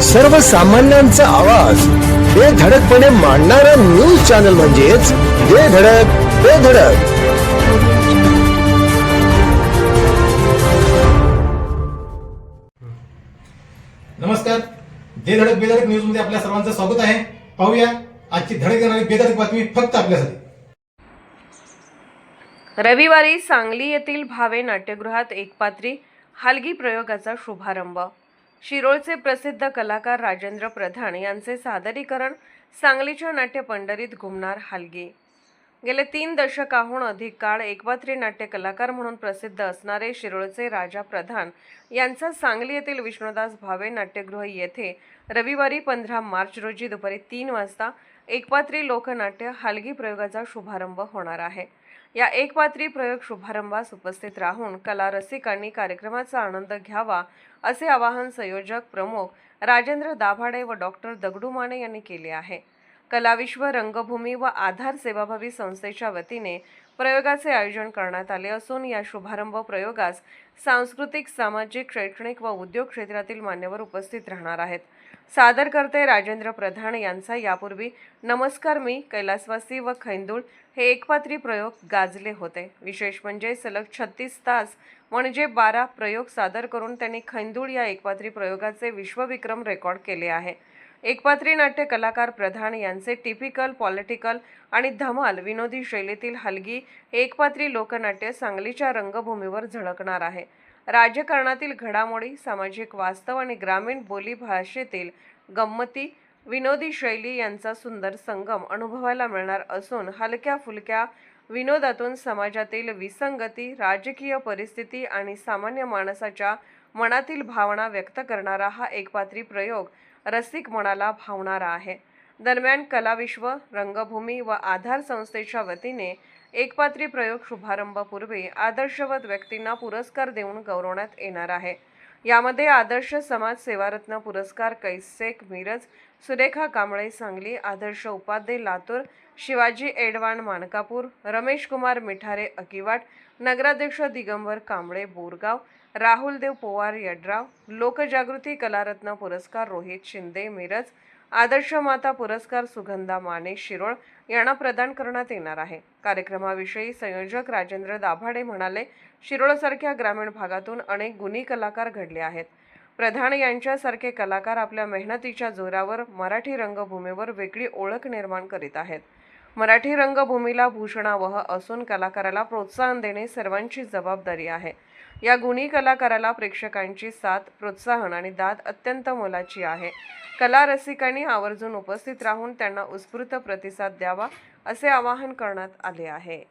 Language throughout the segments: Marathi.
सर्वसामान्यांचा आवाज बेधडकपणे मांडणारा न्यूज चॅनल म्हणजेच बेधडक बेधडक. नमस्कार, बेधडक बेधडक न्यूज मध्ये आपल्या सर्वांचं स्वागत आहे. पाहूया आजची धडक देणारी बेधडक बातमी फक्त आपल्यासाठी. रविवारी सांगली येथील भावे नाट्यगृहात एकपात्री हलगी प्रयोगाचा शुभारंभ. शिरोळचे प्रसिद्ध कलाकार राजेंद्र प्रधान यांचे सादरीकरण सांगलीच्या नाट्य पंढरीत घुमणार हलगी. गेले 3 दशकाहून अधिक काळ एकपात्री नाट्य कलाकार म्हणून प्रसिद्ध असणारे शिरोळचे राजा प्रधान यांचा सांगली येथील विष्णुदास भावे नाट्यगृह येथे रविवारी 15 मार्च रोजी दुपारी 3 वाजता एकपात्री लोकनाट्य हलगी प्रयोगाचा शुभारंभ होणार आहे. या एकपात्री प्रयोग शुभारंभास उपस्थित राहून कला रसिकांनी कार्यक्रमाचा आनंद घ्यावा असे आवाहन संयोजक प्रमुख राजेंद्र दाभाडे व डॉक्टर दगडू माने यांनी केले आहे. कलाविश्व रंगभूमी व आधार सेवाभावी संस्थेच्या वतीने प्रयोगाचे आयोजन करण्यात आले असून या शुभारंभ प्रयोगास सांस्कृतिक, सामाजिक, शैक्षणिक व उद्योग क्षेत्रातील मान्यवर उपस्थित राहणार आहेत. सादरकर्ते राजेंद्र प्रधान यांचा यापूर्वी नमस्कार मी, कैलासवासी व खैंदूळ हे एकपात्री प्रयोग गाजले होते. विशेष म्हणजे सलग 36 तास म्हणजे 12 प्रयोग सादर करून त्यांनी खैंदूळ या एकपात्री प्रयोगाचे विश्वविक्रम रेकॉर्ड केले आहे. एकपात्री नाट्य कलाकार प्रधान यांचे टिपिकल, पॉलिटिकल आणि धमाल विनोदी शैलीतील हलगी हे एकपात्री लोकनाट्य सांगलीच्या रंगभूमीवर झळकणार आहे. राजकारणातील घडामोडी, सामाजिक वास्तव आणि ग्रामीण बोली भाषेतील गंमती, विनोदी शैली यांचा सुंदर संगम अनुभवायला मिळणार असून हलक्या फुलक्या विनोदातून समाजातील विसंगती, राजकीय परिस्थिती आणि सामान्य माणसाच्या मनातील भावना व्यक्त करणारा हा एकपात्री प्रयोग रसिक मनाला भावणारा आहे. दरम्यान कलाविश्व रंगभूमी व आधार संस्थेच्या वतीने एकपात्री प्रयोग शुभारंभापूर्वी आदर्शवत व्यक्तींना पुरस्कार देऊन गौरवण्यात येणार आहे. यामध्ये आदर्श समाज सेवारत्न पुरस्कार कैसेक मिरज, सुरेखा कांबळे सांगली, आदर्श उपाध्ये लातूर, शिवाजी एडवाण मानकापूर, रमेश कुमार मिठारे अकिवाट, नगराध्यक्ष दिगंबर कांबळे बोरगाव, राहुल देव पोवार यड्राव, लोकजागृती कलारत्न पुरस्कार रोहित शिंदे मिरज, आदर्श माता पुरस्कार सुगंधा माने शिरोळ यांना प्रदान करण्यात येणार आहे. कार्यक्रमाविषयी संयोजक राजेंद्र दाभाडे म्हणाले, शिरोळसारख्या ग्रामीण भागातून अनेक गुणी कलाकार घडले आहेत. प्रधान यांच्यासारखे कलाकार आपल्या मेहनतीच्या जोरावर मराठी रंगभूमीवर वेगळी ओळख निर्माण करीत आहेत. मराठी रंगभूमीला भूषणावह असून कलाकाराला प्रोत्साहन देणे सर्वांची जबाबदारी आहे. या गुणी कलाकाराला प्रेक्षकांची साथ, प्रोत्साहन आणि दाद अत्यंत मोलाची आहे. कला रसिकांनी आवर्जून उपस्थित राहून त्यांना उत्स्फूर्त प्रतिसाद द्यावा असे आवाहन करण्यात आले आहे.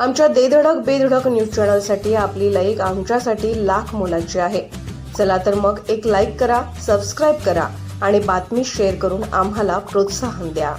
आमच्या बेधडक बेधडक न्यूज चॅनलसाठी आपली लाईक आमच्यासाठी लाख मोलाची आहे. चला तर मग एक लाईक करा, सबस्क्राईब करा आणि बातमी शेअर करून आम्हाला प्रोत्साहन द्या.